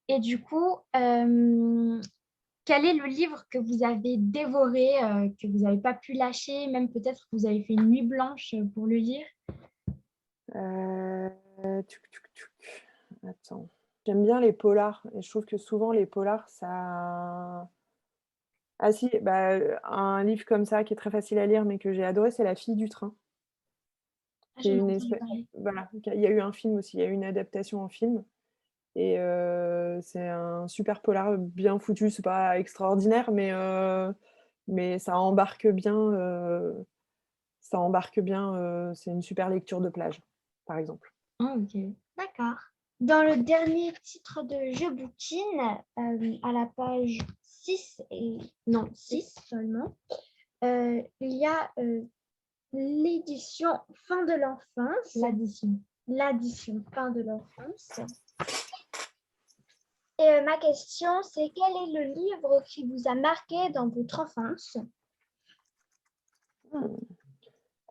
Et du coup, quel est le livre que vous avez dévoré, que vous n'avez pas pu lâcher, même peut-être que vous avez fait une nuit blanche pour le lire? Attends. J'aime bien les polars et je trouve que souvent les polars, ça... Ah si, un livre comme ça qui est très facile à lire mais que j'ai adoré, c'est La fille du train. Qui est une espèce... Voilà, il y a eu un film aussi, il y a eu une adaptation en film. Et c'est un super polar bien foutu, c'est pas extraordinaire, mais ça embarque bien. C'est une super lecture de plage, par exemple. Ah, ok. D'accord. Dans le dernier titre de Je bouquine, à la page 6 seulement, il y a l'édition Fin de l'enfance. L'addition Fin de l'enfance. Et ma question, c'est quel est le livre qui vous a marqué dans votre enfance?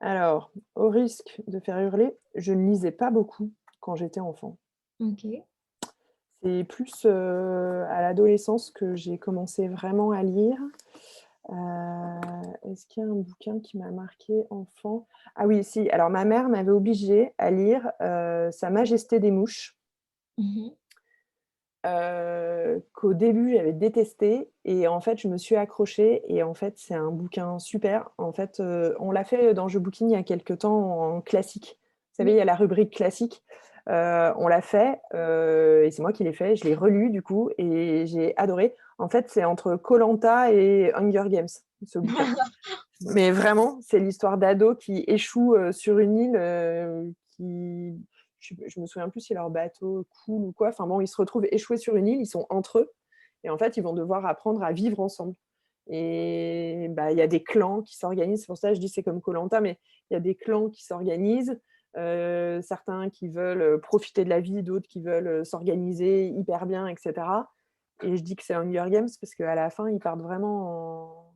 Alors, au risque de faire hurler, je ne lisais pas beaucoup quand j'étais enfant. Ok. C'est plus, à l'adolescence que j'ai commencé vraiment à lire. Est-ce qu'il y a un bouquin qui m'a marqué enfant? Ah oui, si, alors ma mère m'avait obligée à lire, Sa Majesté des mouches, Mhm. qu'au début j'avais détesté et en fait je me suis accrochée et en fait c'est un bouquin super. En fait, on l'a fait dans Je bouquine il y a quelque temps en classique. Vous savez, il y a la rubrique classique. On l'a fait, et c'est moi qui l'ai fait. Je l'ai relu du coup et j'ai adoré. En fait, c'est entre koh et Hunger Games, ce bouquin. Mais vraiment, c'est l'histoire d'ados qui échouent sur une île, je me souviens plus si leur bateau coule ou quoi. Enfin bon, ils se retrouvent échoués sur une île, ils sont entre eux. Et en fait, ils vont devoir apprendre à vivre ensemble. Et bah, il y a des clans qui s'organisent. C'est pour ça que je dis c'est comme koh, mais il y a des clans qui s'organisent. Certains qui veulent profiter de la vie, d'autres qui veulent s'organiser hyper bien, etc. Et je dis que c'est Hunger Games parce qu'à la fin, ils partent vraiment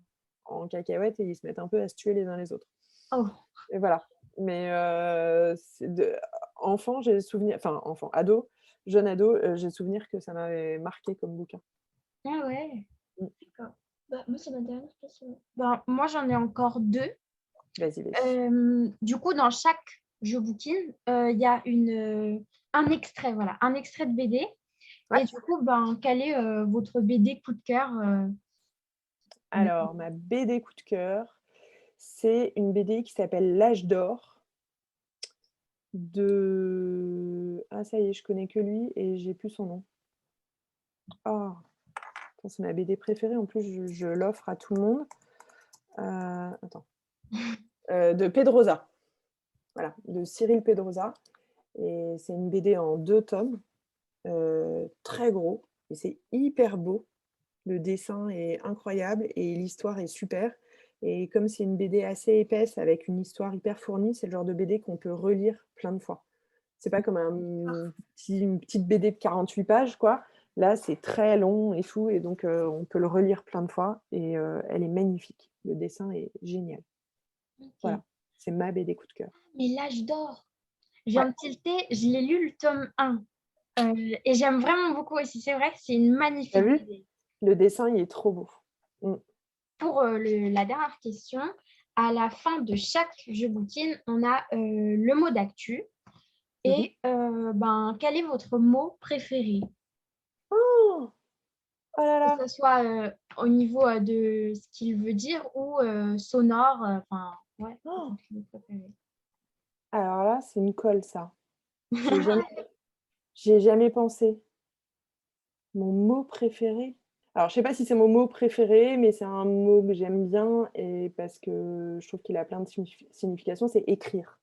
en cacahuète et ils se mettent un peu à se tuer les uns les autres. Oh. Et voilà. Mais enfant, j'ai souvenir, enfin enfant, ado, jeune ado, j'ai souvenir que ça m'avait marqué comme bouquin. Ah ouais. D'accord. Bah, moi, c'est ma dernière question. Ben, moi, j'en ai encore 2. Vas-y, vas-y. Du coup, dans chaque jeu bouquin, il y a un extrait, voilà, un extrait de BD. Ouais. Et du coup, ben, quel est votre BD coup de cœur Alors, ma BD coup de cœur, c'est une BD qui s'appelle L'Âge d'or de... Ah, ça y est, je connais que lui et j'ai plus son nom. Oh, c'est ma BD préférée. En plus, je l'offre à tout le monde. Attends. De Pedrosa. Voilà, de Cyril Pedrosa. Et c'est une BD en 2 tomes, très gros. Et c'est hyper beau. Le dessin est incroyable et l'histoire est super. Et comme c'est une BD assez épaisse avec une histoire hyper fournie, c'est le genre de BD qu'on peut relire plein de fois. C'est pas comme une petite BD de 48 pages, quoi. Là, c'est très long et tout, et donc on peut le relire plein de fois. Et elle est magnifique. Le dessin est génial. Voilà, c'est ma BD coup de cœur. Mais l'âge d'or, je Ouais. viens de tilter, je l'ai lu le tome 1. Et j'aime vraiment beaucoup aussi. C'est vrai que c'est une magnifique T'as vu? BD. Le dessin, il est trop beau. Pour la dernière question, à la fin de chaque jeu bouquin, on a le mot d'actu. Et ben, quel est votre mot préféré? Oh, oh là Que là. ce soit au niveau de ce qu'il veut dire ou sonore. Enfin, ouais, Oh. votre mot préféré. Alors là, c'est une colle, ça. J'ai jamais pensé. Mon mot préféré? Alors, je sais pas si c'est mon mot préféré, mais c'est un mot que j'aime bien et parce que je trouve qu'il a plein de significations, c'est écrire.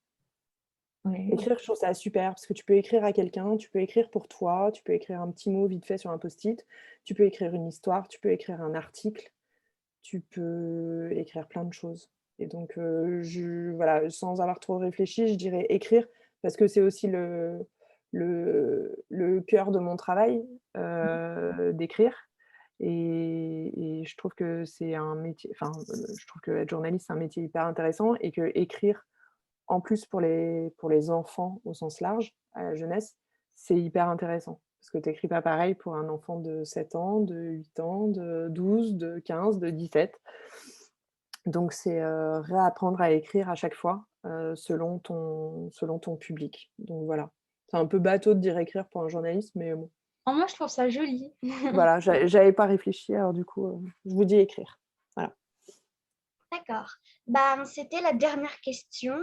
Ouais. Écrire, je trouve ça super parce que tu peux écrire à quelqu'un, tu peux écrire pour toi, tu peux écrire un petit mot vite fait sur un post-it, tu peux écrire une histoire, tu peux écrire un article, tu peux écrire plein de choses. Et donc, voilà, sans avoir trop réfléchi, je dirais écrire parce que c'est aussi le cœur de mon travail, d'écrire. Et je trouve que c'est un métier, enfin, je trouve qu'être journaliste, c'est un métier hyper intéressant et que écrire, en plus pour les enfants au sens large, à la jeunesse, c'est hyper intéressant. Parce que tu écris pas pareil pour un enfant de 7 ans, de 8 ans, de 12, de 15, de 17. Donc c'est, réapprendre à écrire à chaque fois, selon ton public. Donc voilà. C'est un peu bateau de dire écrire pour un journaliste, mais bon, Oh, moi, je trouve ça joli. voilà, j'avais pas réfléchi, alors du coup, je vous dis écrire. Voilà. D'accord. Bah, c'était la dernière question.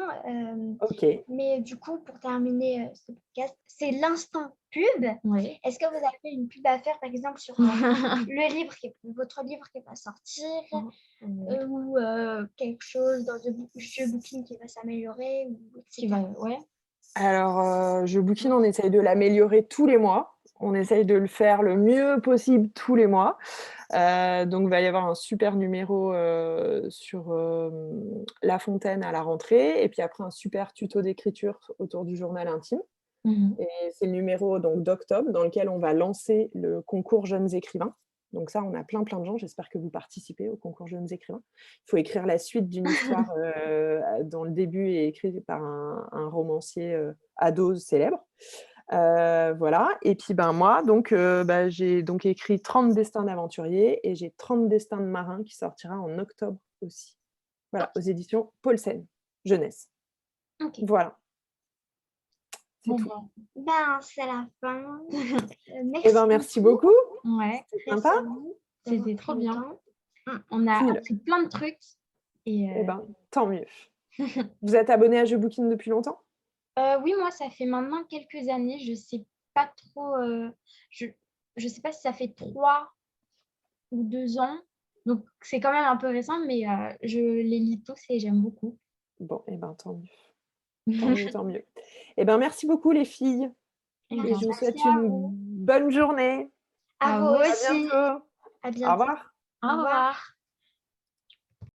OK. Mais du coup, pour terminer ce podcast, c'est l'instant pub. Oui. Est-ce que vous avez une pub à faire, par exemple, sur le livre votre livre qui va sortir ou quelque chose dans le jeu booking qui va s'améliorer Qui va, ouais. Alors, Je bouquine, on essaye de l'améliorer tous les mois. On essaye de le faire le mieux possible tous les mois. Donc, il va y avoir un super numéro sur La Fontaine à la rentrée. Et puis après, un super tuto d'écriture autour du journal intime. Mhm. Et c'est le numéro donc, d'octobre dans lequel on va lancer le concours Jeunes écrivains. Donc ça, on a plein de gens. J'espère que vous participez au concours Jeunes écrivains. Il faut écrire la suite d'une histoire dont le début est écrit par un romancier ado célèbre. Voilà. Et puis moi, donc, j'ai donc écrit 30 destins d'aventuriers et j'ai 30 destins de marins qui sortira en octobre aussi. Voilà, aux éditions Paulsen, jeunesse. Ok. Voilà. C'est Bon, tout. C'est la fin. Merci beaucoup. Ouais, C'était sympa. c'était trop bien. Longtemps. On a Cool. appris plein de trucs. Et, Tant mieux. Vous êtes abonné à Je Bouquine depuis longtemps? oui, moi, ça fait maintenant quelques années. Je sais pas trop. Je sais pas si ça fait 3 ou 2 ans. Donc, c'est quand même un peu récent, mais je les lis tous et j'aime beaucoup. Bon, tant mieux. Tant mieux. Merci beaucoup les filles. Et Et bien, je vous merci souhaite à une vous. bonne journée. À À vous vous aussi. À bientôt. À Au bientôt. revoir. au revoir.